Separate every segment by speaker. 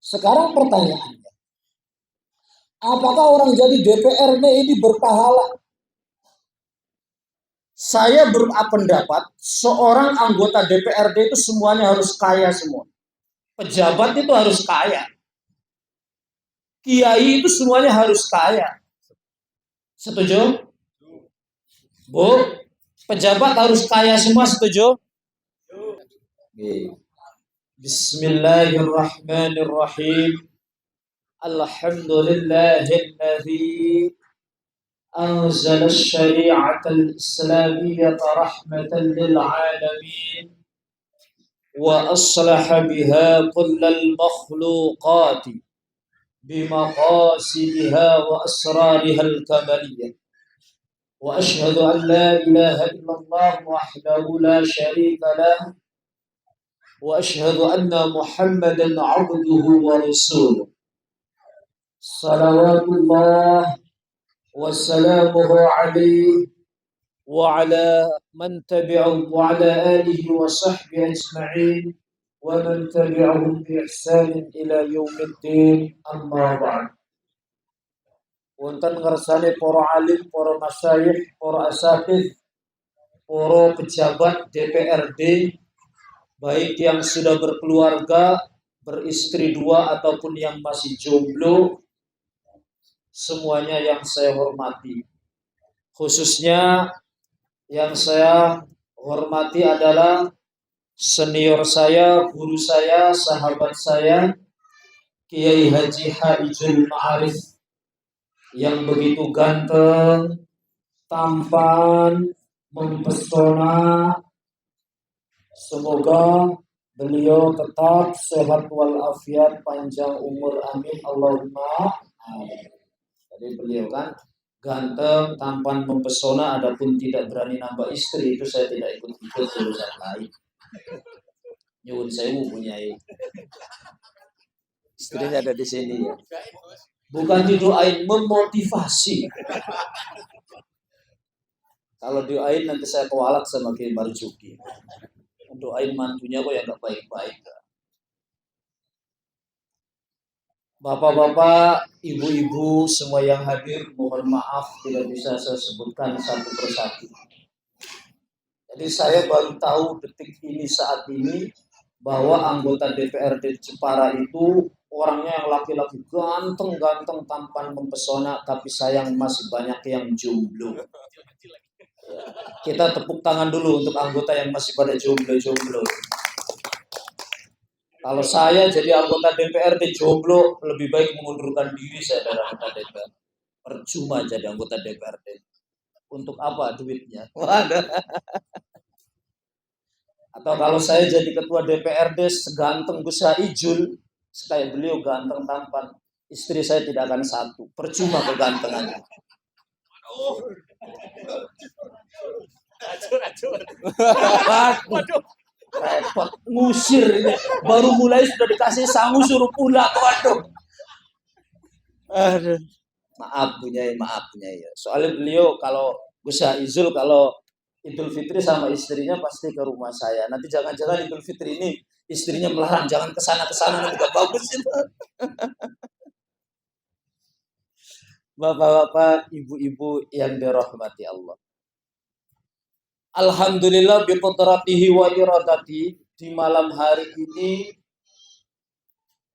Speaker 1: Sekarang pertanyaannya, apakah orang jadi DPRD ini berpahala? Saya berpendapat seorang anggota DPRD itu semuanya harus kaya semua. Pejabat itu harus kaya. Kiai itu semuanya harus kaya. Setuju? Bu, pejabat harus kaya semua, setuju? Bismillahirrahmanirrahim. Alhamdulillahilladzi أنزل الشريعة الإسلامية رحمة للعالمين وأصلح بها كل المخلوقات بمقاصدها وأسرارها الكمالية وأشهد أن لا إله إلا الله وحده لا شريك له وأشهد أن محمدا عبده ورسوله صلوات الله وسلامه عليه وعلى من تبعه وعلى آله وصحبه أجمعين ومن تبعهم بإحسان إلى يوم الدين أما بعد. Wonten ngersane para alim, para masyayikh, para asatidz, para pejabat DPRD, baik yang sudah berkeluarga, beristri dua ataupun yang masih jomblo, semuanya yang saya hormati. Khususnya yang saya hormati adalah senior saya, guru saya, sahabat saya, Kiai Haji Haijul Ma'arif, yang begitu ganteng, tampan, mempesona. Semoga beliau tetap sehat walafiat, panjang umur, amin Allahumma amin. Jadi beliau kan ganteng, tampan, mempesona, adapun tidak berani nambah istri, itu saya tidak ikut-ikut urusan lain. Nyuwun sewu punya istrinya ada di sini ya. Bukan didoain, memotivasi. Kalau doain nanti saya kewalak sama Kiai Marzuki. Doain mantunya kok yang gak baik-baik. Bapak-bapak, ibu-ibu, semua yang hadir, mohon maaf tidak bisa saya sebutkan satu persatu. Jadi saya baru tahu detik ini saat ini bahwa anggota DPRD Jepara itu orangnya yang laki-laki ganteng-ganteng, tampan, mempesona, tapi sayang masih banyak yang jomblo. Kita tepuk tangan dulu untuk anggota yang masih pada jomblo-jomblo. Kalau saya jadi anggota DPRD jomblo, lebih baik mengundurkan diri saya dari anggota DPRD. Percuma jadi anggota DPRD. Untuk apa duitnya? Atau kalau saya jadi ketua DPRD seganteng Gus Haijul, kayak beliau ganteng tampan, istri saya tidak akan satu. Percuma kegantengannya. Waduh. Repot, ngusir ini. Baru mulai sudah dikasih sangu suruh pulang. Waduh. Aduh. Maaf punya ya. Soalnya beliau kalau Gus Haijul kalau Idul Fitri sama istrinya pasti ke rumah saya. Nanti jangan-jangan Idul Fitri ini istrinya melarang, jangan kesana nanti gak bagus itu. Bapak-bapak, ibu-ibu yang dirahmati Allah. Alhamdulillah biqudratihi wa iradati, di malam hari ini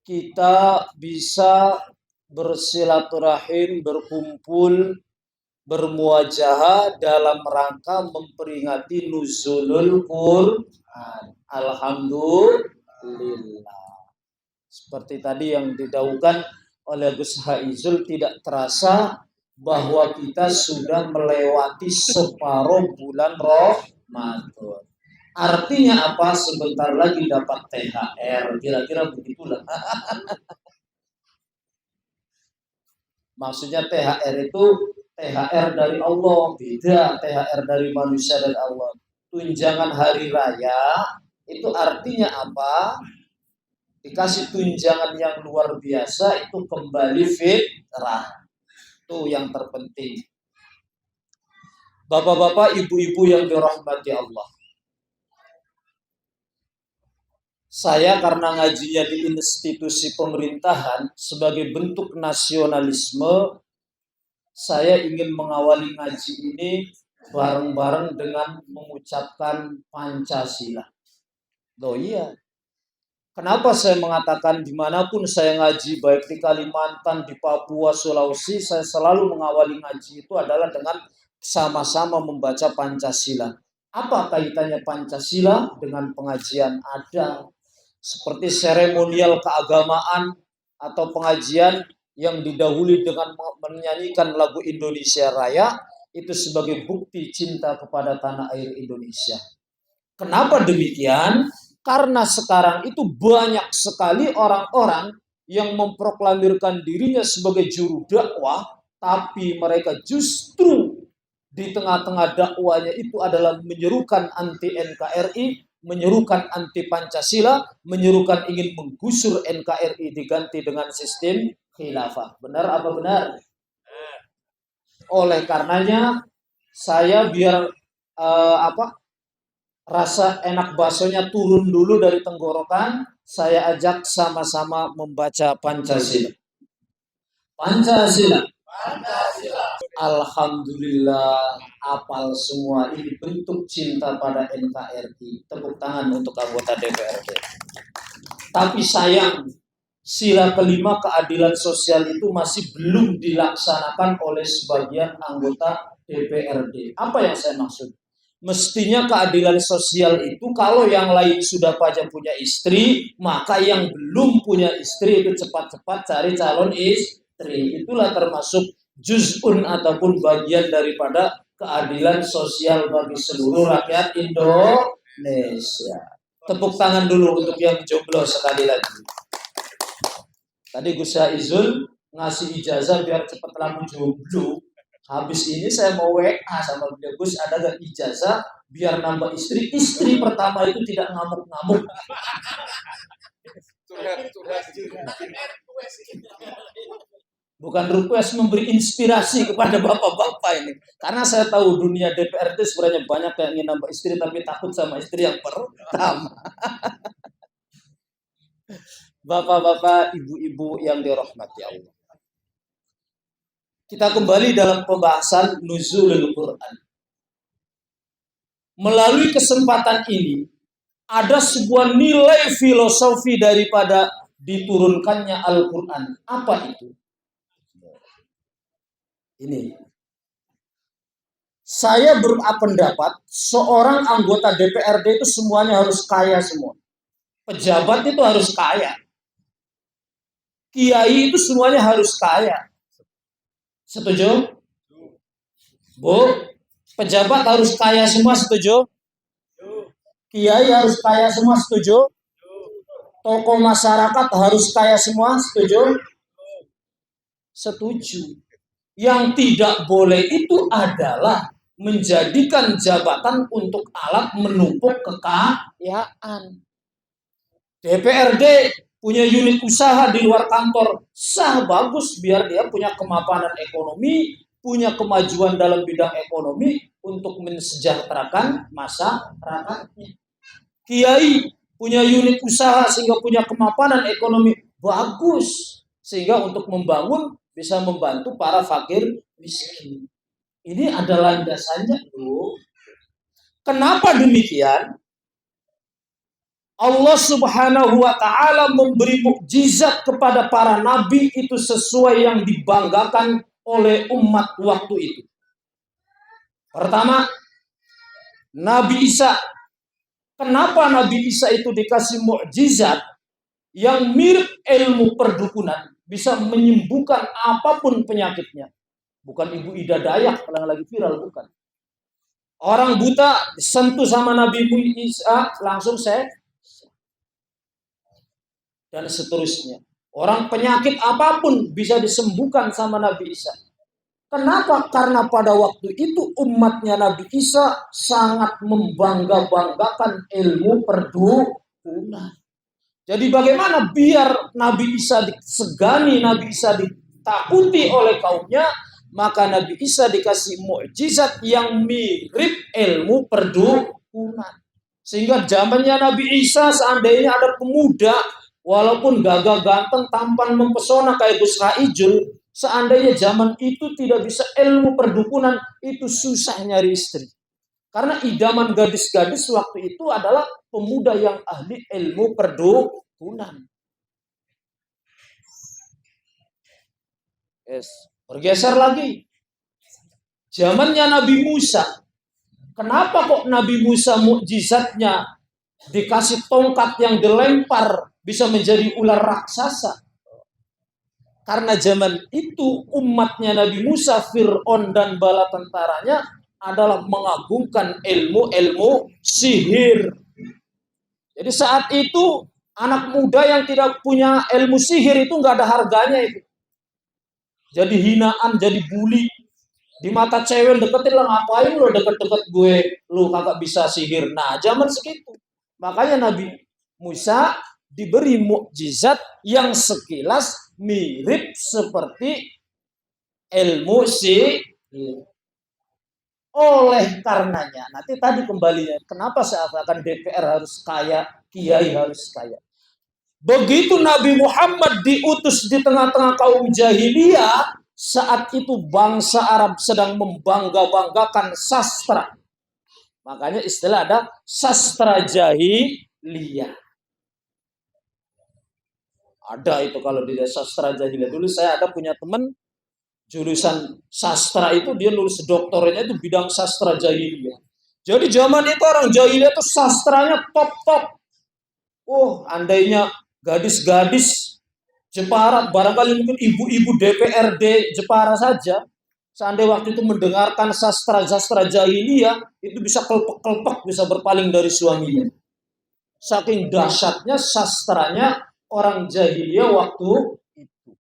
Speaker 1: kita bisa bersilaturahim, berkumpul, bermuajahah dalam rangka memperingati nuzulul Quran. Alhamdulillah. Seperti tadi yang didahulukan oleh Gus Haizul, tidak terasa bahwa kita sudah melewati separuh bulan Ramadan. Artinya apa? Sebentar lagi dapat THR. Kira-kira begitulah. Maksudnya THR itu THR dari Allah, beda THR dari manusia dan Allah. Tunjangan hari raya itu artinya apa? Dikasih tunjangan yang luar biasa, itu kembali fitrah. Itu yang terpenting. Bapak-bapak, ibu-ibu yang dirahmati Allah. Saya karena ngajinya di institusi pemerintahan sebagai bentuk nasionalisme, saya ingin mengawali ngaji ini bareng-bareng dengan mengucapkan Pancasila. Oh iya, kenapa saya mengatakan dimanapun saya ngaji, baik di Kalimantan, di Papua, Sulawesi, saya selalu mengawali ngaji itu adalah dengan sama-sama membaca Pancasila. Apa kaitannya Pancasila dengan pengajian? Ada seperti seremonial keagamaan atau pengajian yang didahului dengan menyanyikan lagu Indonesia Raya, itu sebagai bukti cinta kepada tanah air Indonesia. Kenapa demikian? Karena sekarang itu banyak sekali orang-orang yang memproklamirkan dirinya sebagai juru dakwah, tapi mereka justru di tengah-tengah dakwanya itu adalah menyerukan anti NKRI, menyerukan anti Pancasila, menyerukan ingin menggusur NKRI diganti dengan sistem khilafah. Benar apa benar? Oleh karenanya saya biar rasa enak baksonya turun dulu dari tenggorokan, saya ajak sama-sama membaca Pancasila. Pancasila. Pancasila. Alhamdulillah, apal semua. Ini bentuk cinta pada NKRI. Tepuk tangan untuk anggota DPRD. Tapi sayang, sila kelima keadilan sosial itu masih belum dilaksanakan oleh sebagian anggota DPRD. Apa yang saya maksud? Mestinya keadilan sosial itu kalau yang lain sudah pada punya istri, maka yang belum punya istri itu cepat-cepat cari calon istri. Itulah termasuk juz'un ataupun bagian daripada keadilan sosial bagi seluruh rakyat Indonesia. Tepuk tangan dulu untuk yang jomblo sekali lagi. Tadi Gus Yaizul ngasih ijazah biar cepat langsung jomblo. Habis ini saya mau WA sama beliau, Gus, ada gak ijazah biar nambah istri? Istri pertama itu tidak ngamuk-ngamuk. Bukan request, memberi inspirasi kepada bapak-bapak ini. Karena saya tahu dunia DPRD sebenarnya banyak yang ingin nambah istri tapi takut sama istri yang pertama. Bapak-bapak, ibu-ibu yang dirahmati Allah. Kita kembali dalam pembahasan nuzulul Quran. Melalui kesempatan ini, ada sebuah nilai filosofi daripada diturunkannya Al-Quran. Apa itu? Ini. Saya berpendapat, seorang anggota DPRD itu semuanya harus kaya semua. Pejabat itu harus kaya. Kiai itu semuanya harus kaya. Setuju? Bu, pejabat harus kaya semua, setuju? Kiai harus kaya semua, setuju? Tokoh masyarakat harus kaya semua, setuju? Setuju. Yang tidak boleh itu adalah menjadikan jabatan untuk alat menumpuk kekayaan. DPRD punya unit usaha di luar kantor, sah, bagus, biar dia punya kemapanan ekonomi, punya kemajuan dalam bidang ekonomi untuk mensejahterakan masyarakatnya. Kiai punya unit usaha sehingga punya kemapanan ekonomi, bagus, sehingga untuk membangun bisa membantu para fakir miskin. Ini adalah landasannya, bro. Kenapa demikian? Allah Subhanahu wa ta'ala memberi mukjizat kepada para nabi itu sesuai yang dibanggakan oleh umat waktu itu. Pertama, Nabi Isa. Kenapa Nabi Isa itu dikasih mukjizat yang mirip ilmu perdukunan, bisa menyembuhkan apapun penyakitnya? Bukan Ibu Ida Dayak yang lagi viral, bukan. Orang buta disentuh sama Nabi Isa langsung dan seterusnya. Orang penyakit apapun bisa disembuhkan sama Nabi Isa. Kenapa? Karena pada waktu itu umatnya Nabi Isa sangat membangga-banggakan ilmu perdukunan. Jadi bagaimana biar Nabi Isa disegani, Nabi Isa ditakuti oleh kaumnya, maka Nabi Isa dikasih mukjizat yang mirip ilmu perdukunan. Sehingga zamannya Nabi Isa seandainya ada pemuda walaupun gagah ganteng, tampan mempesona kayak Gus Haijul, seandainya zaman itu tidak bisa ilmu perdukunan, itu susah nyari istri. Karena idaman gadis-gadis waktu itu adalah pemuda yang ahli ilmu perdukunan. Yes. Bergeser lagi. Zamannya Nabi Musa. Kenapa kok Nabi Musa mukjizatnya dikasih tongkat yang dilempar bisa menjadi ular raksasa? Karena zaman itu umatnya Nabi Musa, Fir'aun dan bala tentaranya adalah mengagungkan ilmu-ilmu sihir. Jadi saat itu anak muda yang tidak punya ilmu sihir itu nggak ada harganya itu. Jadi hinaan, jadi bully. Di mata cewek deketin lah, ngapain lo deket-deket gue, lo kagak bisa sihir. Nah zaman segitu. Makanya Nabi Musa diberi mukjizat yang sekilas mirip seperti ilmu sihir. Oleh karenanya, nanti tadi kembalinya, kenapa seakan DPR harus kaya, kiai harus kaya. Begitu Nabi Muhammad diutus di tengah-tengah kaum jahiliyah, saat itu bangsa Arab sedang membangga-banggakan sastra. Makanya istilah ada sastra jahiliyah. Ada itu kalau di sastra jahiliyah. Dulu saya ada punya teman jurusan sastra itu, dia nulis doktornya itu bidang sastra jahiliyah. Jadi zaman itu orang jahiliyah itu sastranya top-top. Oh, andainya gadis-gadis Jepara, barangkali mungkin ibu-ibu DPRD Jepara saja, seandainya waktu itu mendengarkan sastra-sastra jahiliyah, itu bisa kelpek-kelpek, bisa berpaling dari suaminya. Saking dahsyatnya sastranya orang jahiliyah waktu itu.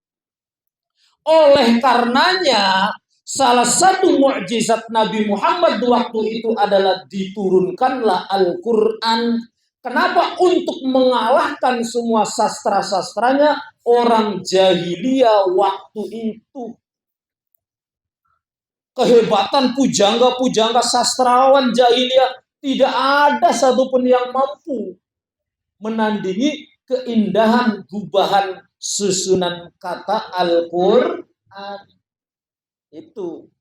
Speaker 1: Oleh karenanya, salah satu mukjizat Nabi Muhammad waktu itu adalah diturunkanlah Al-Quran. Kenapa? Untuk mengalahkan semua sastra-sastranya orang jahiliyah waktu itu. Kehebatan pujangga-pujangga sastrawan jahiliyah tidak ada satupun yang mampu menandingi keindahan gubahan susunan kata Al-Quran. Itu.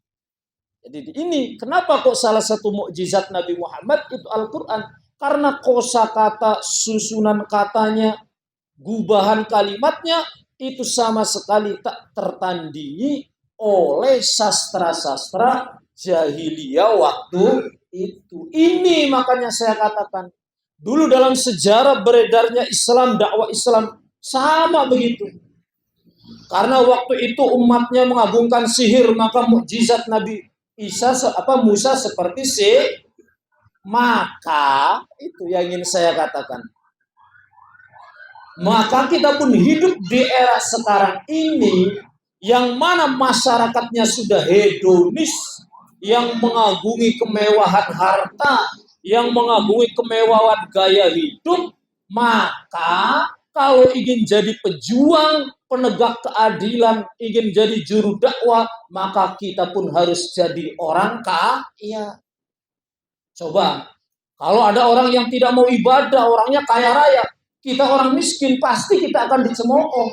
Speaker 1: Jadi ini kenapa kok salah satu mukjizat Nabi Muhammad itu Al-Quran? Karena kosakata susunan katanya, gubahan kalimatnya itu sama sekali tak tertandingi oleh sastra-sastra jahiliyah waktu itu. Ini makanya saya katakan, dulu dalam sejarah beredarnya Islam, dakwah Islam sama begitu. Karena waktu itu umatnya mengagungkan sihir, maka mukjizat Nabi Musa seperti maka itu yang ingin saya katakan. Maka kita pun hidup di era sekarang ini yang mana masyarakatnya sudah hedonis, yang mengagungi kemewahan harta, yang mengagungi kemewahan gaya hidup. Maka kalau ingin jadi pejuang, penegak keadilan, ingin jadi juru dakwah, maka kita pun harus jadi orang kaya. Coba, kalau ada orang yang tidak mau ibadah, orangnya kaya raya, kita orang miskin, pasti kita akan dicemooh.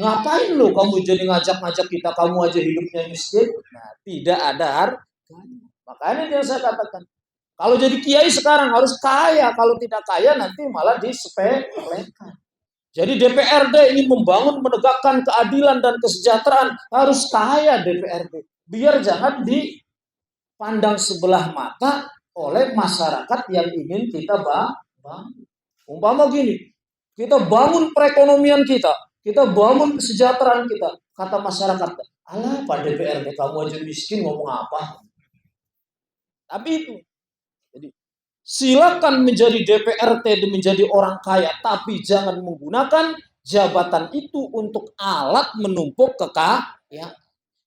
Speaker 1: Ngapain lo kamu jadi ngajak-ngajak kita, kamu aja hidupnya miskin? Nah, tidak ada harganya. Makanya dia saya katakan, kalau jadi kiai sekarang harus kaya, kalau tidak kaya nanti malah disepelekan. Jadi DPRD ini membangun, menegakkan keadilan dan kesejahteraan, harus kaya DPRD. Biar jangan dipandang sebelah mata oleh masyarakat yang ingin kita bangun. Umpama gini, kita bangun perekonomian kita bangun kesejahteraan kita. Kata masyarakat, alah Pak DPRD kamu aja miskin ngomong apa? Tapi itu, jadi silakan menjadi DPRD dan menjadi orang kaya, tapi jangan menggunakan jabatan itu untuk alat menumpuk kekayaan.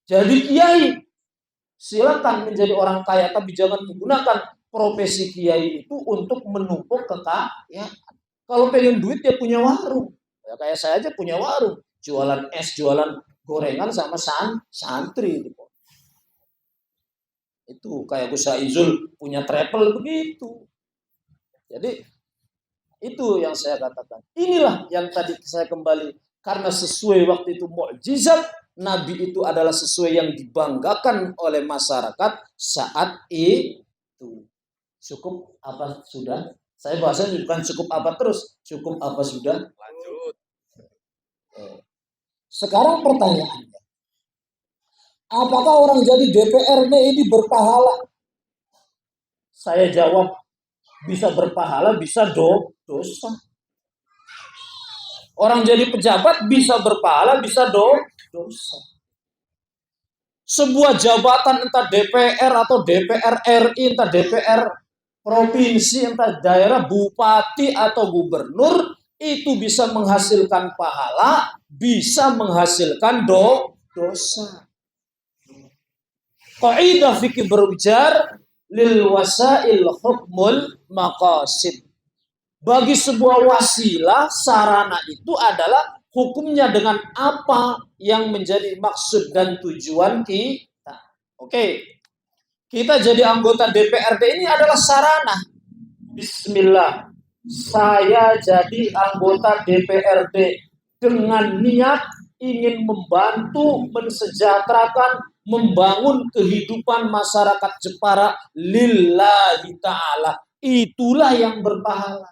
Speaker 1: Jadi kiai, silakan menjadi orang kaya, tapi jangan menggunakan profesi kiai itu untuk menumpuk kekayaan. Kalau pengen duit ya punya warung. Ya kayak saya aja punya warung, jualan es, jualan gorengan sama santri gitu. Itu kayak Gus Haizul punya travel begitu. Jadi itu yang saya katakan. Inilah yang tadi saya kembali. Karena sesuai waktu itu mukjizat, Nabi itu adalah sesuai yang dibanggakan oleh masyarakat saat itu. Cukup apa sudah? Saya bahasanya bukan cukup apa terus, cukup apa sudah. Lanjut. Sekarang pertanyaannya, apakah orang jadi DPRD ini berpahala? Saya jawab, bisa berpahala, bisa dosa. Orang jadi pejabat bisa berpahala, bisa dosa. Sebuah jabatan entah DPR atau DPR RI, entah DPR provinsi, entah daerah, bupati atau gubernur, itu bisa menghasilkan pahala, bisa menghasilkan dosa. Qaidah fikih berujar, lil wasail hukmul maqasid. Bagi sebuah wasilah, sarana itu adalah hukumnya dengan apa yang menjadi maksud dan tujuan kita. Oke. Kita jadi anggota DPRD ini adalah sarana. Bismillah. Saya jadi anggota DPRD dengan niat ingin membantu, mensejahterakan, membangun kehidupan masyarakat Jepara lillahi ta'ala. Itulah yang berpahala.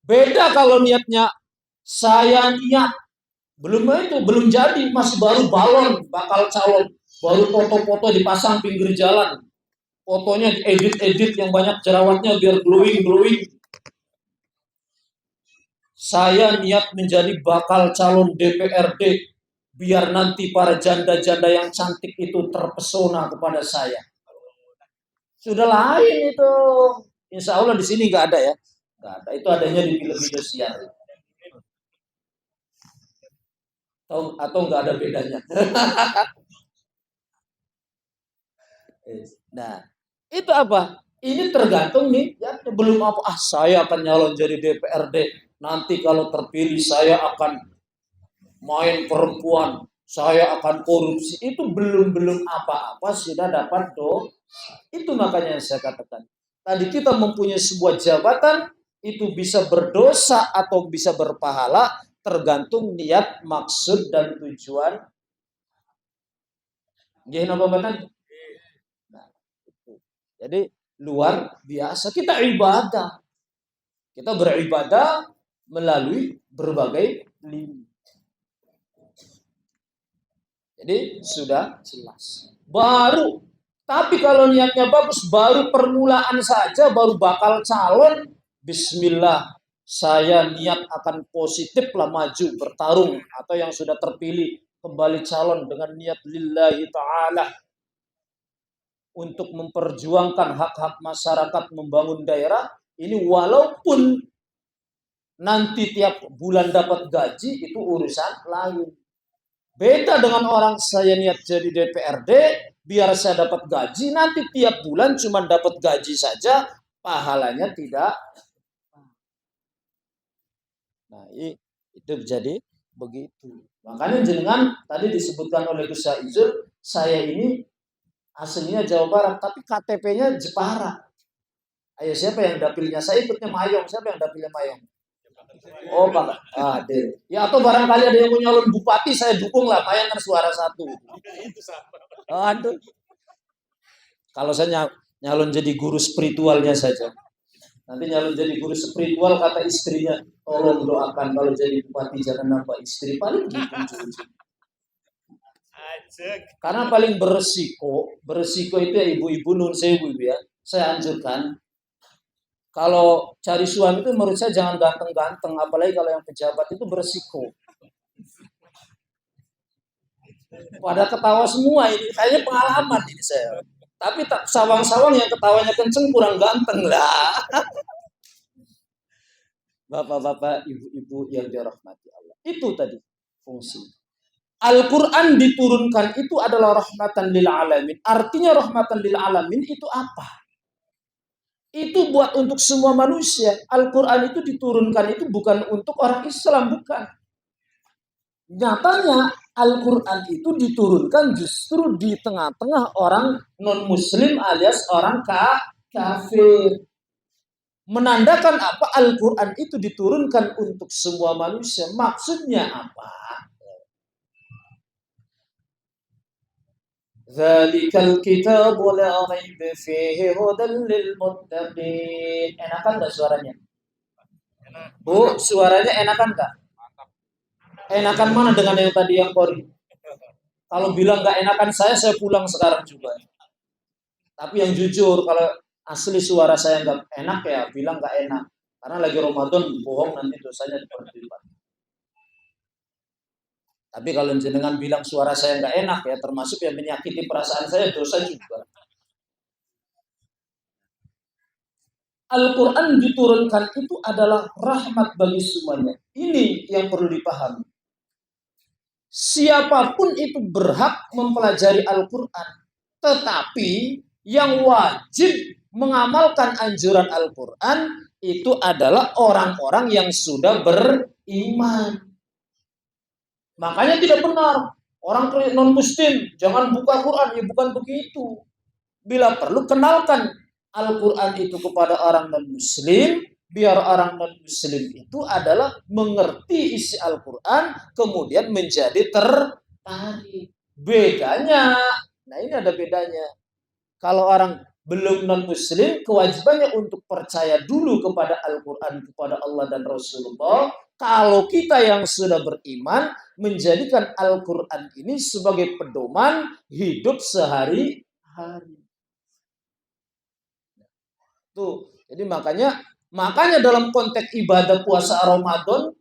Speaker 1: Beda kalau niatnya saya niat belum jadi, masih baru balon bakal calon, baru foto-foto dipasang pinggir jalan, fotonya edit yang banyak jerawatnya biar glowing. Saya niat menjadi bakal calon DPRD biar nanti para janda-janda yang cantik itu terpesona kepada saya. Sudah lain itu. Insya Allah di sini nggak ada ya. Nggak ada. Itu adanya di film Indosiar. Atau nggak ada bedanya. Nah, itu apa? Ini tergantung nih, ya belum apa. Saya akan nyalon jadi DPRD. Nanti kalau terpilih saya akan main perempuan, saya akan korupsi. Itu belum apa-apa sudah dapat Itu makanya yang saya katakan. Tadi kita mempunyai sebuah jabatan, itu bisa berdosa atau bisa berpahala, tergantung niat, maksud, dan tujuan. Nah, jadi luar biasa. Kita ibadah. Kita beribadah melalui berbagai lini. Jadi sudah jelas. Tapi kalau niatnya bagus, baru permulaan saja, baru bakal calon, bismillah, saya niat akan positif lah maju, bertarung, atau yang sudah terpilih, kembali calon dengan niat lillahi ta'ala, untuk memperjuangkan hak-hak masyarakat, membangun daerah, ini walaupun nanti tiap bulan dapat gaji, itu urusan lain. Beda dengan orang saya niat jadi DPRD, biar saya dapat gaji, nanti tiap bulan cuma dapat gaji saja, pahalanya tidak. Nah, itu jadi begitu. Makanya jenengan tadi disebutkan oleh Gus Saizul, saya ini aslinya Jawa Barat, tapi KTP-nya Jepara. Ayo, siapa yang dapilnya? Saya ikutnya Mayong. Siapa yang dapilnya Mayong? Oh, Pak. Ya, atau barangkali ada yang mau nyalon bupati, saya dukung lah. Mayang kan suara satu. Aduh. Kalau saya nyalon jadi guru spiritualnya saja. Nanti nyalon jadi guru spiritual, kata istrinya, tolong doakan kalau jadi bupati jangan nambah istri. Paling gitu. Karena paling beresiko itu ya ibu-ibu nun sewu ya. Saya anjurkan, kalau cari suami itu menurut saya jangan ganteng-ganteng, apalagi kalau yang pejabat itu beresiko. Pada ketawa semua ini, kayaknya pengalaman ini saya. Tapi tak sawang-sawang yang ketawanya kenceng kurang ganteng lah. Bapak-bapak, ibu-ibu yang dirahmati Allah. Itu tadi fungsi. Al-Quran diturunkan itu adalah rahmatan lil alamin. Artinya rahmatan lil alamin itu apa? Itu buat untuk semua manusia. Al-Quran itu diturunkan itu bukan untuk orang Islam, bukan. Nyatanya Al-Quran itu diturunkan justru di tengah-tengah orang non-muslim alias orang kafir. Menandakan apa? Al-Quran itu diturunkan untuk semua manusia. Maksudnya apa? Dzalikal kitabu la raiba fihi hudan lil muttaqin. Enakan enggak suaranya? Bu, suaranya enakan enggak? Enakan mana dengan yang tadi yang Kori? Kalau bilang enggak enakan saya pulang sekarang juga. Tapi yang jujur, kalau asli suara saya nggak enak ya bilang nggak enak. Karena lagi Ramadan bohong nanti dosanya diperlipat. Tapi kalau jenengan bilang suara saya nggak enak ya termasuk yang menyakiti perasaan saya dosa juga. Al-Quran diturunkan itu adalah rahmat bagi semuanya. Ini yang perlu dipahami. Siapapun itu berhak mempelajari Al-Quran. Tetapi yang wajib mengamalkan anjuran Al-Quran itu adalah orang-orang yang sudah beriman. Makanya tidak benar orang non-muslim jangan buka Quran, ya bukan begitu. Bila perlu kenalkan Al-Quran itu kepada orang non-muslim, biar orang non-muslim itu adalah mengerti isi Al-Quran, kemudian menjadi tertarik. Bedanya, nah ini ada bedanya. Kalau orang belum non-muslim, kewajibannya untuk percaya dulu kepada Al-Quran, kepada Allah dan Rasulullah. Kalau kita yang sudah beriman, menjadikan Al-Quran ini sebagai pedoman hidup sehari-hari. Tuh, jadi makanya dalam konteks ibadah puasa Ramadan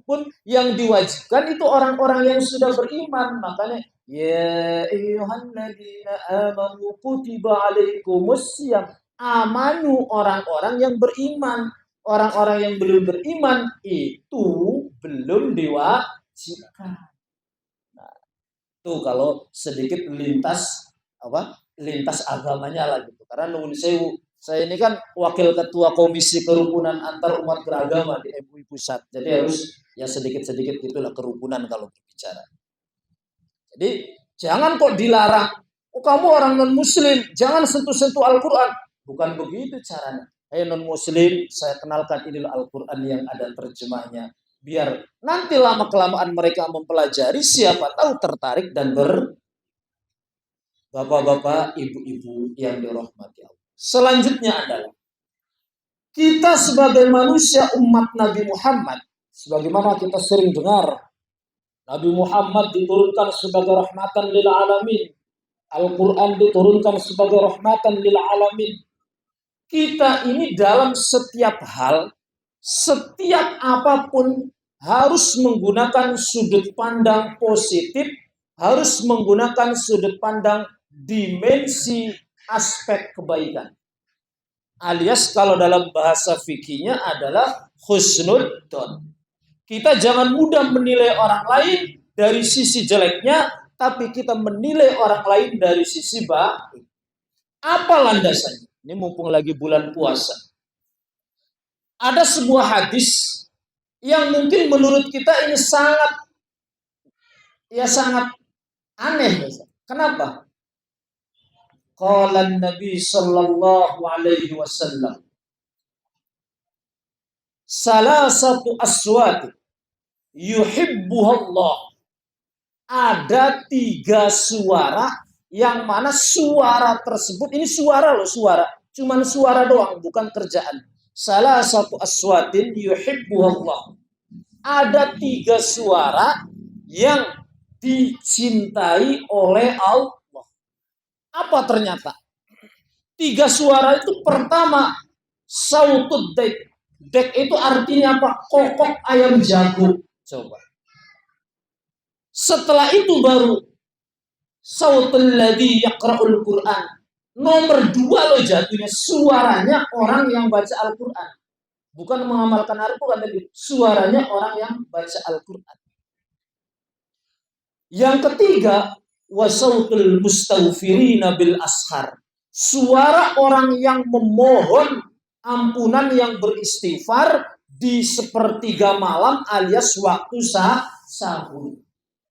Speaker 1: pun yang diwajibkan itu orang-orang yang sudah beriman. Makanya ya ayyuhalladzina amanu kutiba alaikumussyam. Amanu orang-orang yang beriman. Orang-orang yang belum beriman itu belum diwajibkan. Nah, tuh kalau sedikit lintas agamanya lah gitu. Karena nuhun sewu, saya ini kan wakil ketua komisi kerukunan antar umat beragama di MUI Pusat. Jadi harus ya sedikit-sedikit gitulah kerukunan kalau berbicara. Jadi jangan kok dilarang. Oh kamu orang non muslim, jangan sentuh-sentuh Al-Quran. Bukan begitu caranya. Non muslim, saya kenalkan inilah Al-Quran yang ada terjemahnya. Biar nanti lama-kelamaan mereka mempelajari, siapa tahu tertarik dan Bapak-bapak, ibu-ibu yang dirahmati Allah. Selanjutnya adalah kita sebagai manusia umat Nabi Muhammad, sebagaimana kita sering dengar, Nabi Muhammad diturunkan sebagai rahmatan lil alamin. Al-Quran diturunkan sebagai rahmatan lil alamin. Kita ini dalam setiap hal, setiap apapun harus menggunakan sudut pandang positif, harus menggunakan sudut pandang dimensi aspek kebaikan. Alias kalau dalam bahasa fikihnya adalah husnudzon. Kita jangan mudah menilai orang lain dari sisi jeleknya, tapi kita menilai orang lain dari sisi baik. Apa landasannya? Ini mumpung lagi bulan puasa. Ada sebuah hadis yang mungkin menurut kita ini sangat aneh. Kenapa? Qala Nabi sallallahu alaihi wasallam, salasatu aswat yuhibbuha Allah. Ada 3 suara yang mana suara tersebut ini suara, cuman suara doang, bukan kerjaan. Salasatu aswatin yuhibbuha Allah. Ada 3 suara yang dicintai oleh Allah. Apa ternyata? 3 suara itu pertama sautud dek. Dek itu artinya apa? Kokok ayam jago. Coba. Setelah itu baru sautul ladzi yaqra'ul Qur'an. Nomor 2 loh jatuhnya suaranya orang yang baca Al-Qur'an. Bukan mengamalkan Al-Qur'an, tapi suaranya orang yang baca Al-Qur'an. Yang ketiga, wasautul mustaghfirina bil ashar. Suara orang yang memohon ampunan yang beristighfar di sepertiga malam alias waktu sahur.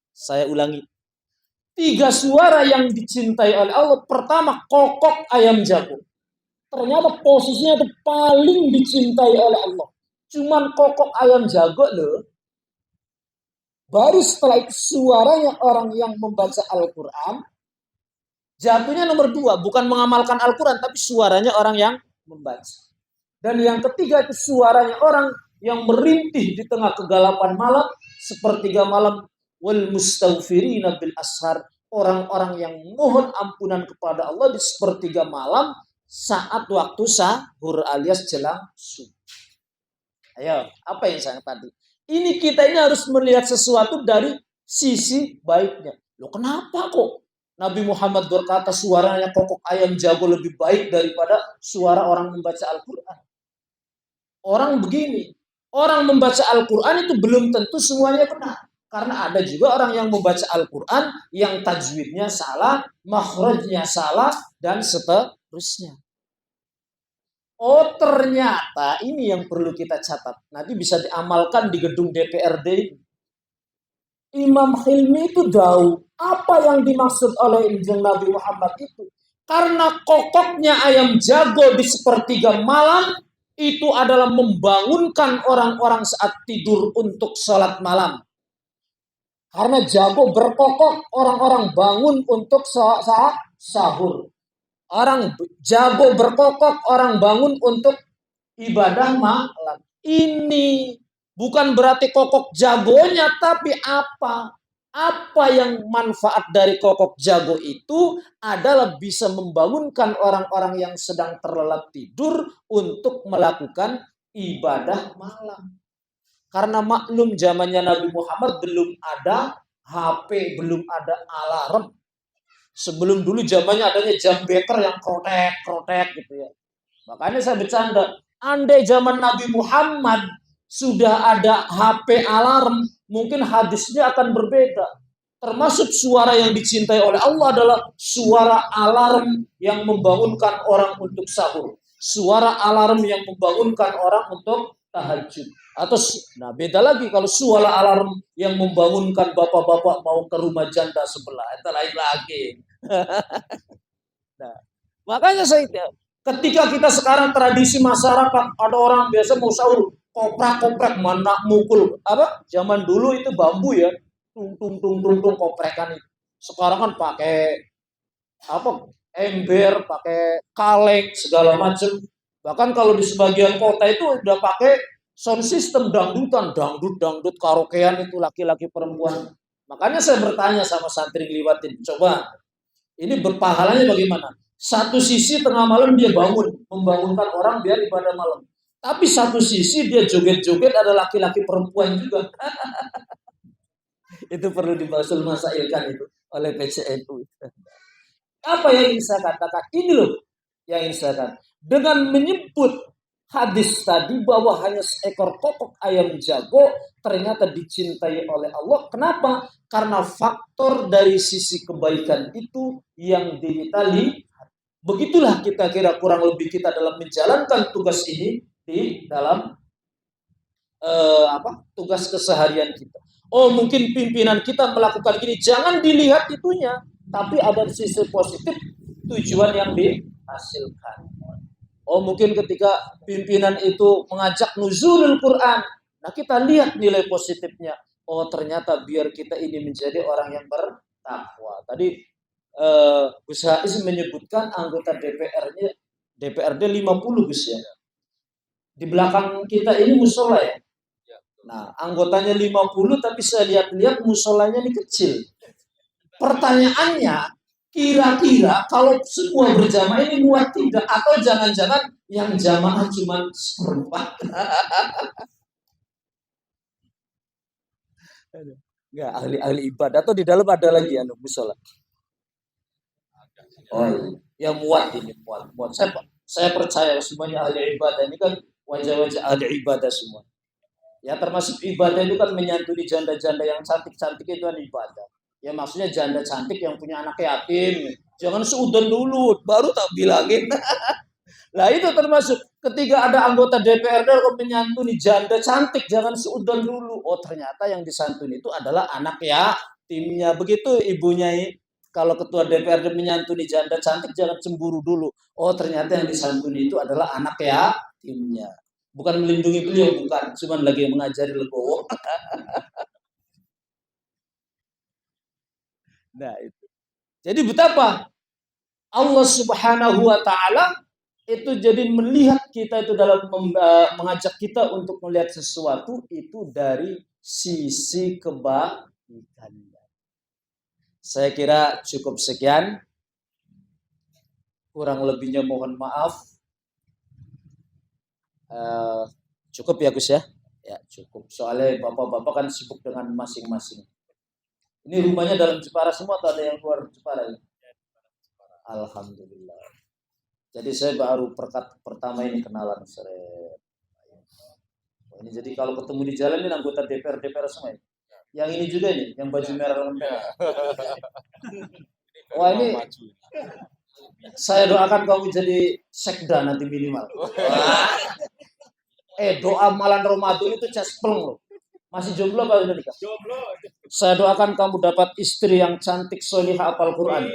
Speaker 1: Saya ulangi. 3 suara yang dicintai oleh Allah. Pertama, kokok ayam jago. ternyata posisinya itu paling dicintai oleh Allah. Cuman kokok ayam jago loh. Baru setelah itu suaranya orang yang membaca Al-Quran, jatuhnya nomor 2, bukan mengamalkan Al-Quran, tapi suaranya orang yang membaca. Dan yang ketiga itu suaranya orang yang merintih di tengah kegelapan malam, sepertiga malam, wal mustaghfirina bil ashar, orang-orang yang mohon ampunan kepada Allah di sepertiga malam saat waktu sahur alias jelang subuh. Ayo, apa yang saya tadi? Ini kita ini harus melihat sesuatu dari sisi baiknya. Loh, kenapa kok Nabi Muhammad berkata suaranya kokok ayam jago lebih baik daripada suara orang membaca Al-Quran? Orang begini, orang membaca Al-Quran itu belum tentu semuanya benar. Karena ada juga orang yang membaca Al-Quran yang tajwidnya salah, makhrajnya salah, dan seterusnya. Oh, ternyata ini yang perlu kita catat. Nanti bisa diamalkan di gedung DPRD. Imam Hilmi itu tahu apa yang dimaksud oleh Injil Nabi Muhammad itu. Karena kokoknya ayam jago di sepertiga malam itu adalah membangunkan orang-orang saat tidur untuk sholat malam. Karena jago berkokok, orang-orang bangun untuk saat sahur. Orang jago berkokok, orang bangun untuk ibadah malam. Ini bukan berarti kokok jagonya, tapi apa? Apa yang manfaat dari kokok jago itu adalah bisa membangunkan orang-orang yang sedang terlelap tidur untuk melakukan ibadah malam. Karena maklum zamannya Nabi Muhammad belum ada HP, belum ada alarm. Sebelum dulu zamannya adanya jam beker yang krotek gitu ya. Makanya saya bercanda, andai zaman Nabi Muhammad sudah ada HP alarm, mungkin hadisnya akan berbeda. Termasuk suara yang dicintai oleh Allah adalah suara alarm yang membangunkan orang untuk sahur. Suara alarm yang membangunkan orang untuk tahajud. Atau nah beda lagi kalau suara alarm yang membangunkan bapak-bapak mau ke rumah janda sebelah, itu lain lagi. Nah, makanya saya ketika kita sekarang tradisi masyarakat ada orang biasa mau sahur koprak mana mukul apa zaman dulu itu bambu ya tung koprekan itu. Sekarang kan pakai apa ember, pakai kaleng segala macam. Bahkan kalau di sebagian kota itu udah pakai sound system dangdutan, dangdut karaokean itu laki-laki perempuan. Makanya saya bertanya sama santri liwatin, coba ini berpahalanya bagaimana? Satu sisi tengah malam dia bangun, membangunkan orang biar ibadah malam. Tapi satu sisi dia joget-joget ada laki-laki perempuan juga. Itu perlu dibahas masailkan itu oleh PCNU. Apa yang ingin saya katakan? Ini loh yang ingin saya katakan. Dengan menyebut hadis tadi bahwa hanya seekor kokok ayam jago ternyata dicintai oleh Allah. Kenapa? Karena faktor dari sisi kebaikan itu yang ditali. Begitulah kita kira kurang lebih kita dalam menjalankan tugas ini di dalam tugas keseharian kita. Oh mungkin pimpinan kita melakukan ini, jangan dilihat itunya, tapi ada sisi positif tujuan yang dihasilkan. Oh mungkin ketika pimpinan itu mengajak nuzulul Quran, nah kita lihat nilai positifnya. Oh ternyata biar kita ini menjadi orang yang bertakwa. Tadi Gus Haiz menyebutkan anggota DPRD 50 Gus ya. Di belakang kita ini musola ya. Nah anggotanya 50 tapi saya lihat-lihat musolanya ini kecil. Pertanyaannya, kira-kira kalau semua berjamaah ini muat tidak? Atau jangan-jangan yang jamaah cuma seperempat? Enggak, ahli-ahli ibadah. Atau di dalam ada lagi musola? Oh, yang muat ini, muat. Saya percaya semuanya ahli ibadah ini kan wajah-wajah ahli ibadah semua. Ya termasuk ibadah itu kan menyantuni janda-janda yang cantik-cantik itu kan ibadah. Ya maksudnya janda cantik yang punya anak yatim. Jangan seudon dulu, baru tak bilangin. Nah itu termasuk ketika ada anggota DPRD yang menyantuni janda cantik, jangan seudon dulu. Oh ternyata yang disantuni itu adalah anak yatimnya. Begitu ibunya ini. kalau ketua DPRD menyantuni janda cantik jangan cemburu dulu. Oh ternyata yang disantuni itu adalah anak yatimnya. Bukan melindungi beliau, bukan. Cuma lagi mengajari legowo. Nah itu. Jadi betapa Allah Subhanahu wa Ta'ala itu jadi melihat kita itu dalam mengajak kita untuk melihat sesuatu itu dari sisi kebaikannya. Saya kira cukup sekian. Kurang lebihnya mohon maaf. Cukup ya Gus ya? Ya cukup. Soalnya bapak-bapak kan sibuk dengan masing-masing. Ini rumahnya dalam Jepara semua atau ada yang luar Jepara? Ya? Alhamdulillah. Jadi saya baru pertama ini kenalan seret. Ini jadi kalau ketemu di jalan ini anggota DPR semua. Ya? Yang ini juga nih, yang baju merah dan merah. Wah ini saya doakan kamu jadi sekda nanti minimal. Doa malam Ramadan itu cespleng loh. Masih jomblo apa udah nikah? Jomblo. Saya doakan kamu dapat istri yang cantik, solihah, hafal Quran.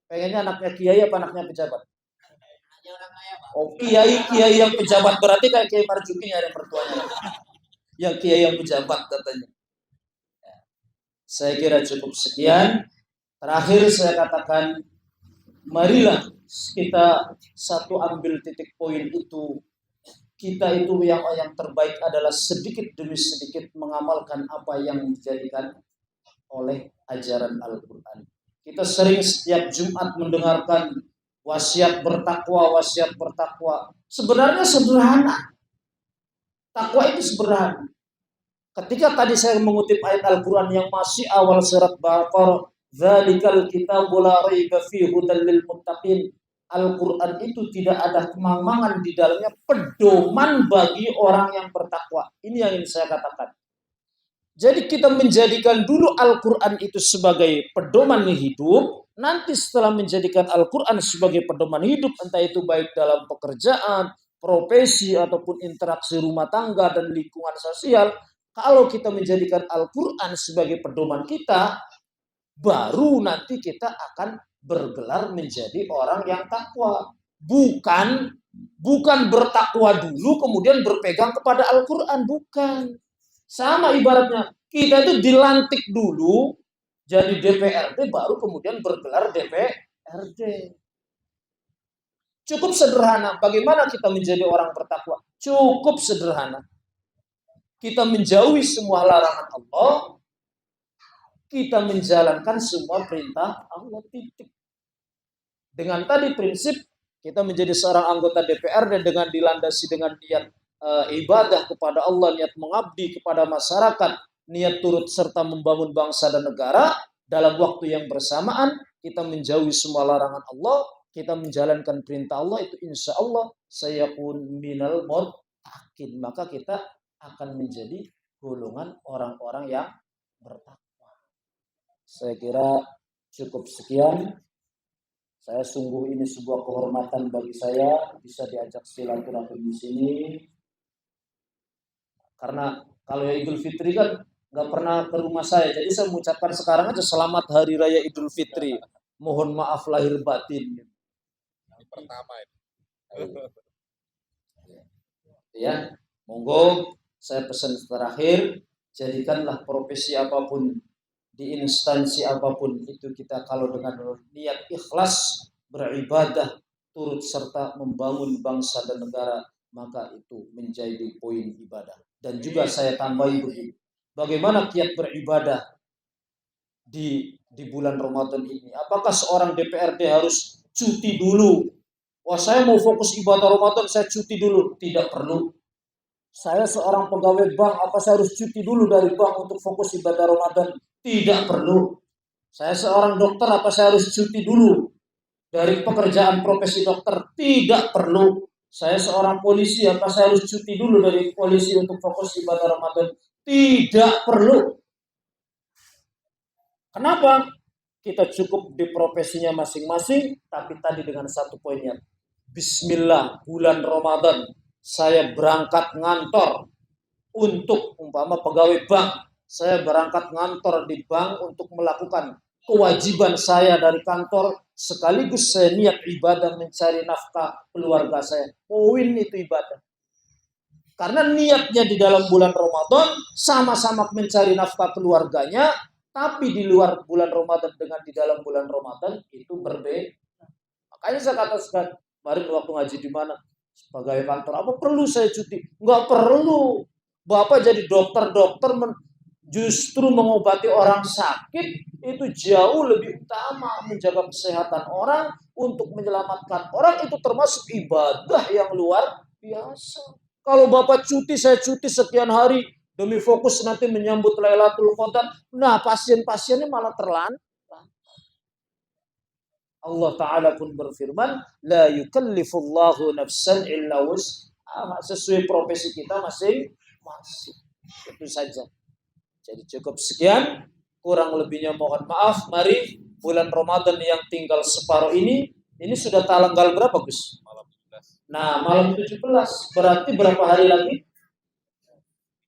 Speaker 1: Pengennya anaknya kiai apa anaknya pejabat? Oh kiai yang pejabat berarti kayak Kiai Marzuki ada mertuanya. Yang kiai yang pejabat katanya. Saya kira cukup sekian. Terakhir saya katakan, marilah kita satu ambil titik poin itu. Kita itu yang terbaik adalah sedikit demi sedikit mengamalkan apa yang dijadikan oleh ajaran Al-Quran. Kita sering setiap Jumat mendengarkan wasiat bertakwa. Sebenarnya sederhana. Takwa itu sederhana. Ketika tadi saya mengutip ayat Al-Quran yang masih awal surat Baqarah, "Dzalikal kitabu la raiba fihi hudal lil muttaqin." Al-Quran itu tidak ada kemamangan di dalamnya, pedoman bagi orang yang bertakwa. Ini yang ingin saya katakan. Jadi kita menjadikan dulu Al-Quran itu sebagai pedoman hidup. Nanti setelah menjadikan Al-Quran sebagai pedoman hidup, entah itu baik dalam pekerjaan, profesi, ataupun interaksi rumah tangga dan lingkungan sosial. Kalau kita menjadikan Al-Quran sebagai pedoman kita, baru nanti kita akan bergelar menjadi orang yang takwa. Bukan bertakwa dulu kemudian berpegang kepada Al-Quran. Bukan. Sama ibaratnya. Kita itu dilantik dulu jadi DPRD baru kemudian bergelar DPRD. Cukup sederhana. Bagaimana kita menjadi orang bertakwa? Cukup sederhana. Kita menjauhi semua larangan Allah. Kita menjalankan semua perintah Allah, titik. Dengan tadi prinsip kita menjadi seorang anggota DPR dan dengan dilandasi dengan niat ibadah kepada Allah, niat mengabdi kepada masyarakat, niat turut serta membangun bangsa dan negara dalam waktu yang bersamaan, kita menjauhi semua larangan Allah, kita menjalankan perintah Allah, itu insya Allah sayakun minal muttaqin, maka kita akan menjadi golongan orang-orang yang bertakwa. Saya kira cukup sekian. Saya sungguh ini sebuah kehormatan bagi saya bisa diajak silaturahmi di sini. Karena kalau ya Idul Fitri kan nggak pernah ke rumah saya, jadi saya mengucapkan sekarang aja selamat Hari Raya Idul Fitri. Mohon maaf lahir batin. Yang pertama itu. Ya, monggo saya pesan terakhir, jadikanlah profesi apapun di instansi apapun itu kita kalau dengan niat ikhlas beribadah turut serta membangun bangsa dan negara, maka itu menjadi poin ibadah. Dan juga saya tambahin begini, bagaimana kiat beribadah di bulan Ramadan ini? Apakah seorang DPRD harus cuti dulu? Wah, saya mau fokus ibadah Ramadan, saya cuti dulu. Tidak perlu. Saya seorang pegawai bank, apa saya harus cuti dulu dari bank untuk fokus ibadah Ramadan? Tidak perlu. Saya seorang dokter, apa saya harus cuti dulu dari pekerjaan profesi dokter? Tidak perlu. Saya seorang polisi, apa saya harus cuti dulu dari polisi untuk fokus ibadah Ramadan? Tidak perlu. Kenapa? Kita cukup di profesinya masing-masing, tapi tadi dengan satu poinnya. Bismillah, bulan Ramadan, saya berangkat ngantor untuk umpama pegawai bank. Saya berangkat ngantor di bank untuk melakukan kewajiban saya dari kantor, sekaligus saya niat ibadah mencari nafkah keluarga saya. Poin itu ibadah. Karena niatnya di dalam bulan Ramadan sama-sama mencari nafkah keluarganya, tapi di luar bulan Ramadan dengan di dalam bulan Ramadan itu berbeda. Makanya saya katakan kemarin waktu ngaji di mana, sebagai kantor apa perlu saya cuti? Enggak perlu. Bapak jadi dokter justru mengobati orang sakit itu jauh lebih utama. Menjaga kesehatan orang untuk menyelamatkan orang itu termasuk ibadah yang luar biasa. Kalau Bapak cuti, saya cuti sekian hari demi fokus nanti menyambut Lailatul Qadar. Nah, pasien-pasiennya malah terlantar. Allah Ta'ala pun berfirman, la yukallifullahu nafsan illa wus'aha. Sesuai profesi kita masing-masing. Itu saja. Jadi cukup sekian. Kurang lebihnya mohon maaf. Mari bulan Ramadan yang tinggal separuh ini sudah tanggal berapa, Gus? Nah, malam 17. Berarti berapa hari lagi?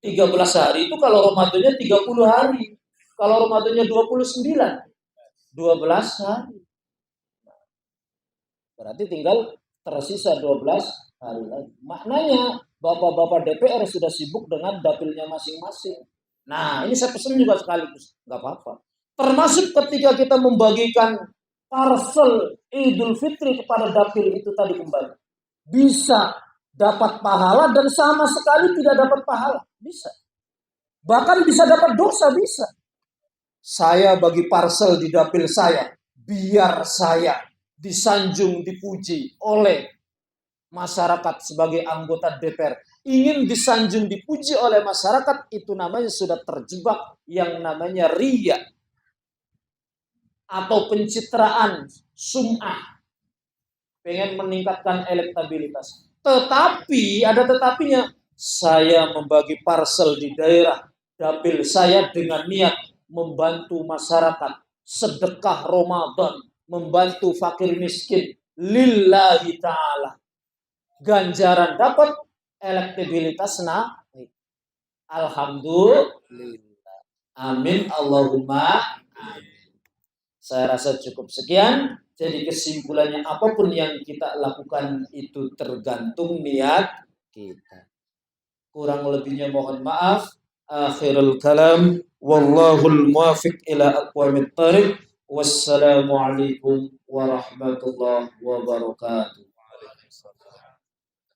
Speaker 1: 13 hari. Itu kalau Ramadannya 30 hari. Kalau Ramadannya 29, 12 hari. Berarti tinggal tersisa 12 hari lagi. Maknanya bapak-bapak DPR sudah sibuk dengan dapilnya masing-masing. Nah, ini saya pesan juga sekaligus. Gak apa-apa. Termasuk ketika kita membagikan parcel Idul Fitri kepada dapil itu tadi kembali. Bisa dapat pahala dan sama sekali tidak dapat pahala. Bisa. Bahkan bisa dapat dosa, bisa. Saya bagi parcel di dapil saya, biar saya disanjung, dipuji oleh masyarakat sebagai anggota DPR. Ingin disanjung, dipuji oleh masyarakat, itu namanya sudah terjebak yang namanya riya. Atau pencitraan, sum'ah. Pengen meningkatkan elektabilitas. Tetapi, ada tetapinya. Saya membagi parcel di daerah dapil saya dengan niat membantu masyarakat. Sedekah Ramadan. Membantu fakir miskin. Lillahi ta'ala. Ganjaran dapat, elektabilitas naik. Alhamdulillah. Amin. Allahumma amin. Saya rasa cukup sekian. Jadi kesimpulannya apapun yang kita lakukan itu tergantung niat kita. Kurang lebihnya mohon maaf. Akhirul kalam. Wallahul muwafiq ila aqwamit thariq. Wassalamualaikum warahmatullahi wabarakatuh.